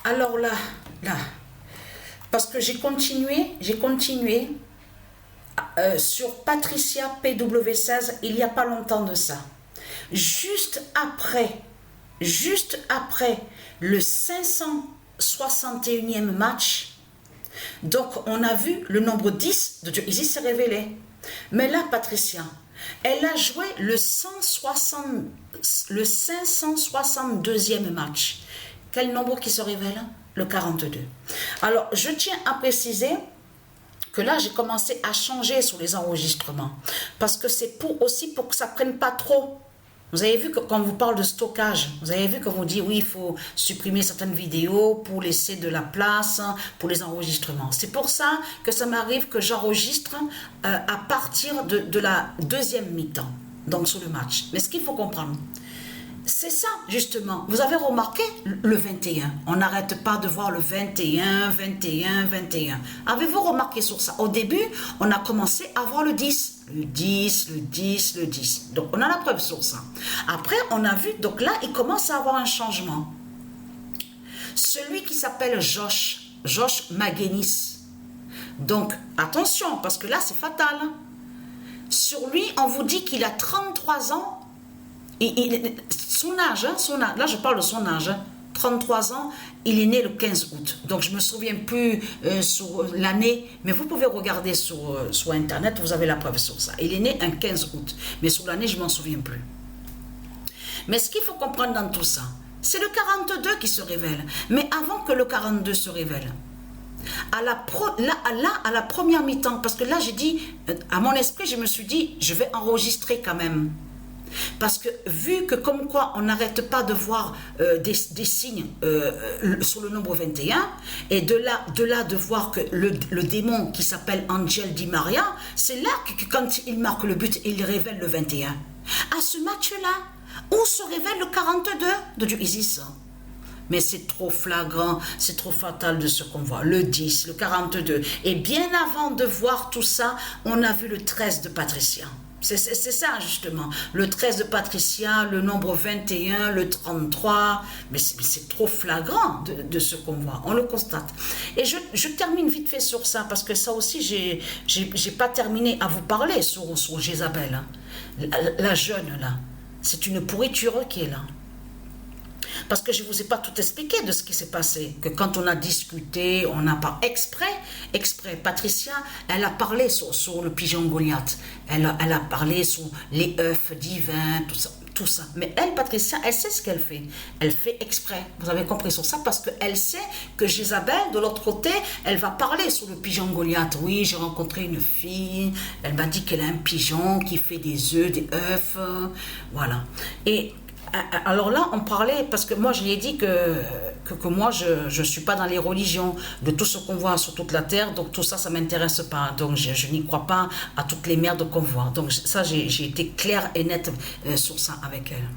Alors là, parce que j'ai continué sur Patricia PW16 il n'y a pas longtemps de ça. Juste après le 561e match, donc on a vu le nombre 10 de Dieu Isis s'est révélé. Mais là, Patricia, elle a joué le 562e match. Quel nombre qui se révèle? Le 42. Alors, je tiens à préciser que là, j'ai commencé à changer sur les enregistrements. Parce que c'est aussi pour que ça ne prenne pas trop. Vous avez vu que quand on vous parle de stockage, vous avez vu qu'on vous dit, oui, il faut supprimer certaines vidéos pour laisser de la place pour les enregistrements. C'est pour ça que ça m'arrive que j'enregistre à partir de la deuxième mi-temps, donc sur le match. Mais ce qu'il faut comprendre, c'est ça, justement. Vous avez remarqué le 21. On n'arrête pas de voir le 21, 21, 21. Avez-vous remarqué sur ça? Au début, on a commencé à voir le 10. Le 10, le 10, le 10. Donc, on a la preuve sur ça. Après, on a vu, donc là, il commence à avoir un changement. Celui qui s'appelle Josh Magenis. Donc, attention, parce que là, c'est fatal. Sur lui, on vous dit qu'il a 33 ans. Son âge, là je parle de son âge, 33 ans, il est né le 15 août. Donc je ne me souviens plus sur l'année, mais vous pouvez regarder sur Internet, vous avez la preuve sur ça. Il est né un 15 août, mais sur l'année, je ne m'en souviens plus. Mais ce qu'il faut comprendre dans tout ça, c'est le 42 qui se révèle. Mais avant que le 42 se révèle, à la première mi-temps, parce que là j'ai dit, à mon esprit, je me suis dit, je vais enregistrer quand même. Parce que vu que comme quoi on n'arrête pas de voir des signes sur le nombre 21 et de là de voir que le démon qui s'appelle Angel Di Maria, c'est là que quand il marque le but, il révèle le 21. À ce match-là, où se révèle le 42 de Dieu Isis? Mais c'est trop flagrant, c'est trop fatal de ce qu'on voit. Le 10, le 42. Et bien avant de voir tout ça, on a vu le 13 de Patricia. C'est ça justement, le 13 de Patricia, le nombre 21, le 33, mais c'est trop flagrant de ce qu'on voit, on le constate. Et je termine vite fait sur ça, parce que ça aussi, j'ai pas terminé à vous parler sur Jézabel, hein. La jeune là, c'est une pourriture qui est là. Parce que je ne vous ai pas tout expliqué de ce qui s'est passé. Que quand on a discuté, on n'a pas exprès, Patricia, elle a parlé sur le pigeon Goliath. Elle a parlé sur les œufs divins, tout ça. Mais elle, Patricia, elle sait ce qu'elle fait. Elle fait exprès. Vous avez compris sur ça? Parce qu'elle sait que Jézabel, de l'autre côté, elle va parler sur le pigeon Goliath. Oui, j'ai rencontré une fille. Elle m'a dit qu'elle a un pigeon qui fait des œufs, des œufs. Voilà. Et alors là, on parlait, parce que moi, je lui ai dit que moi, je ne suis pas dans les religions, de tout ce qu'on voit sur toute la terre, donc tout ça, ça ne m'intéresse pas. Donc, je n'y crois pas à toutes les merdes qu'on voit. Donc, ça, j'ai été claire et nette sur ça avec elle.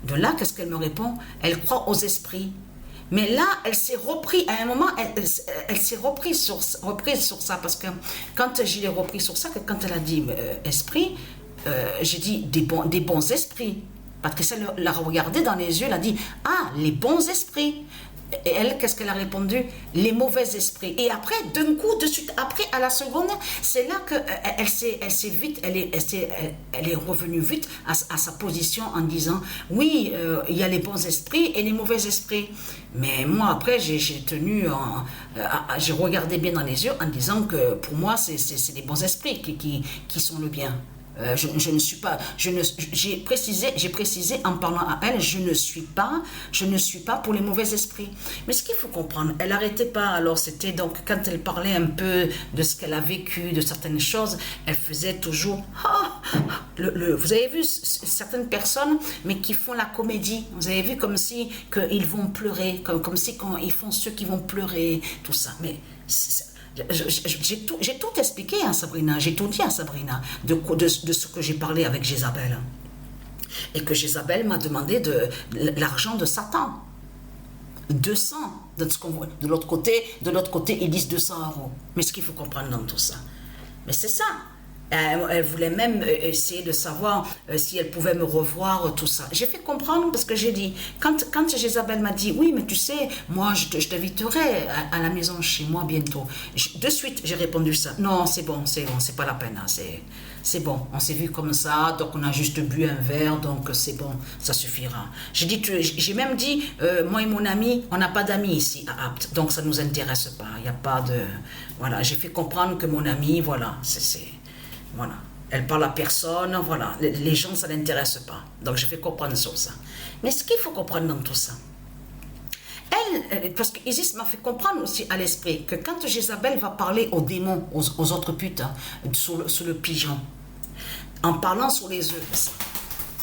De là, qu'est-ce qu'elle me répond? Elle croit aux esprits. Mais là, elle s'est reprise, à un moment, elle s'est reprise sur ça, parce que quand je l'ai repris sur ça, quand elle a dit esprit, j'ai dit des bons esprits. Patricia l'a regardé dans les yeux, elle a dit « Ah, les bons esprits !» Et elle, qu'est-ce qu'elle a répondu? Les mauvais esprits. Et après, d'un coup, de suite, après, à la seconde, c'est là qu'elle s'est vite, elle est revenue vite à sa position en disant « Oui, il y a les bons esprits et les mauvais esprits. » Mais moi, après, j'ai regardé bien dans les yeux en disant que pour moi, c'est les bons esprits qui sont le bien. Je ne suis pas, j'ai précisé en parlant à elle, je ne suis pas pour les mauvais esprits. Mais ce qu'il faut comprendre, elle n'arrêtait pas. Alors c'était donc quand elle parlait un peu de ce qu'elle a vécu, de certaines choses, elle faisait toujours. Vous avez vu certaines personnes, mais qui font la comédie. Vous avez vu comme si qu'ils vont pleurer, comme si quand ils font ceux qui vont pleurer, tout ça. Mais j'ai tout expliqué à Sabrina, j'ai tout dit à Sabrina de ce que j'ai parlé avec Jézabel. Et que Jézabel m'a demandé de l'argent de Satan. 200. De l'autre côté, ils disent 200 €. Mais ce qu'il faut comprendre dans tout ça, mais c'est ça. Elle voulait même essayer de savoir si elle pouvait me revoir, tout ça. J'ai fait comprendre parce que j'ai dit, quand Jézabel m'a dit, oui, mais tu sais, moi, je t'inviterai à la maison chez moi bientôt. De suite, j'ai répondu ça. Non, c'est bon, c'est pas la peine. Hein, c'est bon, on s'est vu comme ça, donc on a juste bu un verre, donc c'est bon, ça suffira. J'ai même dit, moi et mon ami, on n'a pas d'amis ici à Apt, donc ça ne nous intéresse pas. Il n'y a pas de... Voilà, j'ai fait comprendre que mon ami, voilà, voilà. Elle parle à personne, voilà. Les gens, ça ne l'intéresse pas. Donc, je fais comprendre sur ça. Mais ce qu'il faut comprendre dans tout ça, parce qu'Isis m'a fait comprendre aussi à l'esprit que quand Jézabel va parler aux démons, aux autres putes, hein, sous le pigeon, en parlant sur les œufs,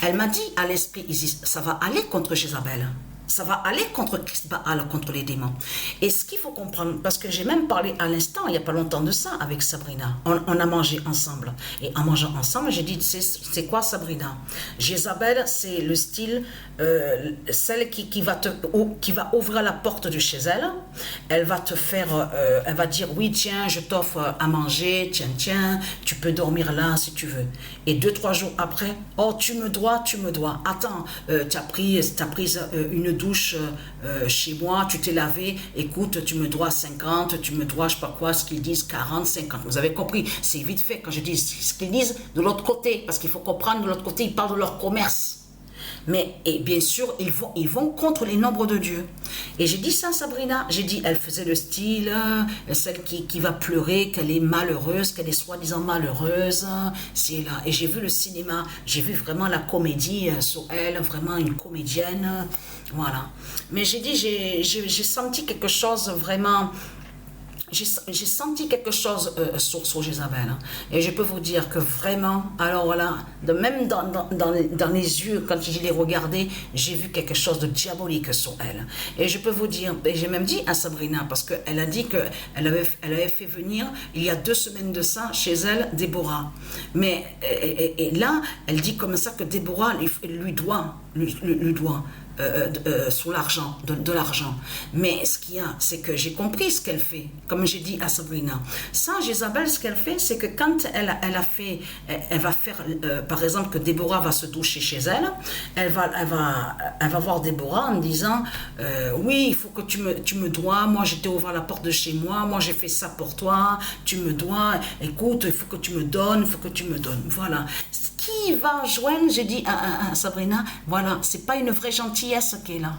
elle m'a dit à l'esprit, Isis, ça va aller contre Jézabel. Ça va aller contre Christ Baal, contre les démons. Et ce qu'il faut comprendre, parce que j'ai même parlé à l'instant, il n'y a pas longtemps de ça, avec Sabrina. On a mangé ensemble. Et en mangeant ensemble, j'ai dit, c'est quoi Sabrina? Jézabel, c'est le style, celle qui va ouvrir la porte de chez elle. Elle va te faire, elle va dire, oui, tiens, je t'offre à manger, tiens, tu peux dormir là si tu veux. Et 2-3 jours après, oh, tu me dois. Attends, tu as pris une douche chez moi, tu t'es lavé, écoute, tu me dois 50, tu me dois, je sais pas quoi, ce qu'ils disent, 40, 50. Vous avez compris, c'est vite fait quand je dis ce qu'ils disent de l'autre côté, parce qu'il faut comprendre, de l'autre côté, ils parlent de leur commerce. Mais, et bien sûr, ils vont contre les nombres de Dieu. Et j'ai dit ça à Sabrina, j'ai dit, elle faisait le style, celle qui va pleurer, qu'elle est malheureuse, qu'elle est soi-disant malheureuse, c'est là. Et j'ai vu le cinéma, j'ai vu vraiment la comédie sur elle, vraiment une comédienne, voilà. Mais j'ai dit, j'ai senti quelque chose vraiment... J'ai senti quelque chose sur Jézabel. Hein. Et je peux vous dire que vraiment, alors voilà, même dans les yeux, quand je les regardais, j'ai vu quelque chose de diabolique sur elle. Et je peux vous dire, et j'ai même dit à Sabrina, parce qu'elle a dit qu'elle avait fait venir, il y a 2 semaines de ça, chez elle, Déborah. Mais et là, elle dit comme ça que Déborah lui doit. Sur l'argent, de l'argent. Mais ce qu'il y a, c'est que j'ai compris ce qu'elle fait, comme j'ai dit à Sabrina. Ça, Jézabel, ce qu'elle fait, c'est que quand elle va faire, par exemple, que Déborah va se doucher chez elle, elle va voir Déborah en disant, oui, il faut que tu me dois, moi j'étais ouvert la porte de chez moi j'ai fait ça pour toi, tu me dois, écoute, il faut que tu me donnes, voilà. Qui va joindre, j'ai dit à Sabrina, voilà, c'est pas une vraie gentillesse qui est là.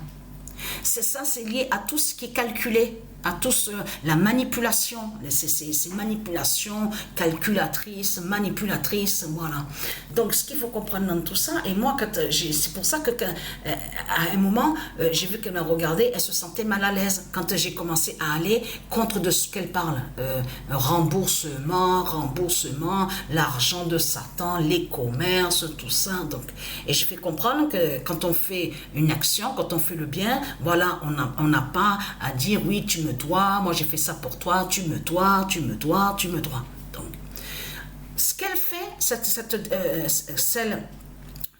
C'est ça, c'est lié à tout ce qui est calculé, à tout la manipulation, ces manipulations calculatrices, manipulatrices, voilà. Donc, ce qu'il faut comprendre dans tout ça, et moi, c'est pour ça que à un moment, j'ai vu qu'elle m'a regardé, elle se sentait mal à l'aise quand j'ai commencé à aller contre de ce qu'elle parle. Remboursement, l'argent de Satan, les commerces, tout ça. Donc, et je fais comprendre que quand on fait une action, quand on fait le bien, voilà, on n'a pas à dire oui, tu me dois, moi j'ai fait ça pour toi, tu me dois. Donc, ce qu'elle fait,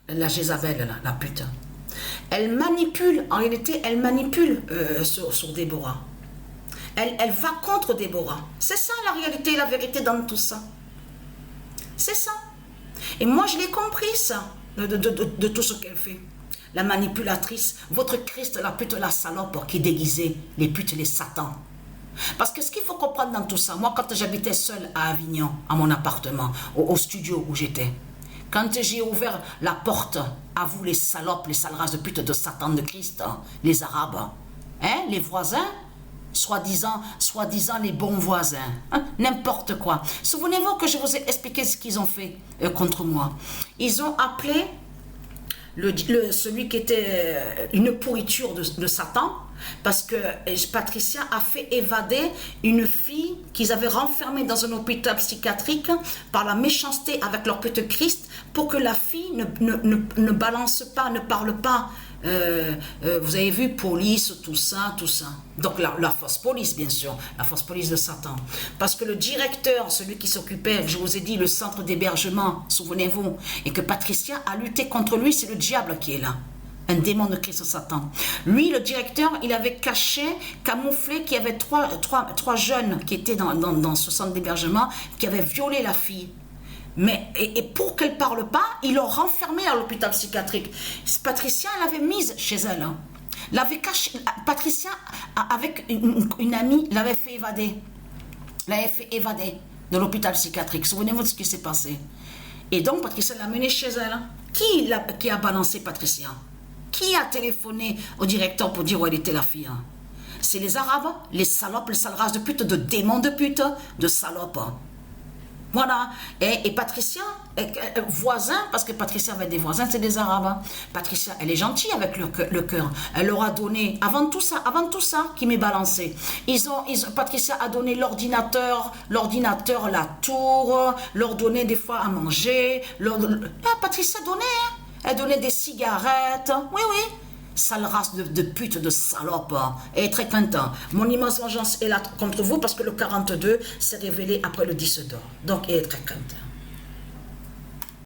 la Jézabel, la pute, elle manipule, en réalité, elle manipule sur Déborah. Elle va contre Déborah. C'est ça la réalité, la vérité dans tout ça. C'est ça. Et moi, je l'ai compris, ça, de tout ce qu'elle fait. La manipulatrice, votre Christ, la pute, la salope qui déguisait les putes, les satans. Parce que ce qu'il faut comprendre dans tout ça, moi, quand j'habitais seule à Avignon, à mon appartement, au studio où j'étais, quand j'ai ouvert la porte à vous, les salopes, les sales races de putes de Satan, de Christ, hein, les Arabes, hein, les voisins, soi-disant les bons voisins, hein, n'importe quoi. Souvenez-vous que je vous ai expliqué ce qu'ils ont fait contre moi. Ils ont appelé celui qui était une pourriture de Satan, parce que Patricia a fait évader une fille qu'ils avaient renfermée dans un hôpital psychiatrique par la méchanceté avec leur petit Christ, pour que la fille ne balance pas, ne parle pas. Vous avez vu, police, tout ça. Donc la fausse police, bien sûr, la fausse police de Satan. Parce que le directeur, celui qui s'occupait, je vous ai dit, le centre d'hébergement, souvenez-vous, et que Patricia a lutté contre lui, c'est le diable qui est là. Un démon de Christ Satan. Lui, le directeur, il avait camouflé qu'il y avait trois jeunes qui étaient dans ce centre d'hébergement, qui avaient violé la fille. Mais, et pour qu'elle ne parle pas, ils l'ont renfermée à l'hôpital psychiatrique. Patricia, elle l'avait mise chez elle. Hein. L'avait cachée. Patricia, avec une amie, l'avait fait évader. L'avait fait évader de l'hôpital psychiatrique. Souvenez-vous de ce qui s'est passé. Et donc, Patricia l'a menée chez elle. Hein. Qui a balancé Patricia? Qui a téléphoné au directeur pour dire où elle était la fille? Hein? C'est les Arabes, les salopes, les sales races de pute, de démons de pute, de salopes. Voilà. Et Patricia, voisin, parce que Patricia avait des voisins, c'est des Arabes. Hein. Patricia, elle est gentille avec le cœur. Elle leur a donné, avant tout ça, qui m'est balancé. Patricia a donné l'ordinateur, la tour, leur donnait des fois à manger. Patricia donnait, hein. Elle donnait des cigarettes. Oui, oui. Sale race de pute, de salope. Elle est très content. Mon immense vengeance est là contre vous parce que le 42 s'est révélé après le 10 d'or. Donc, elle est très content.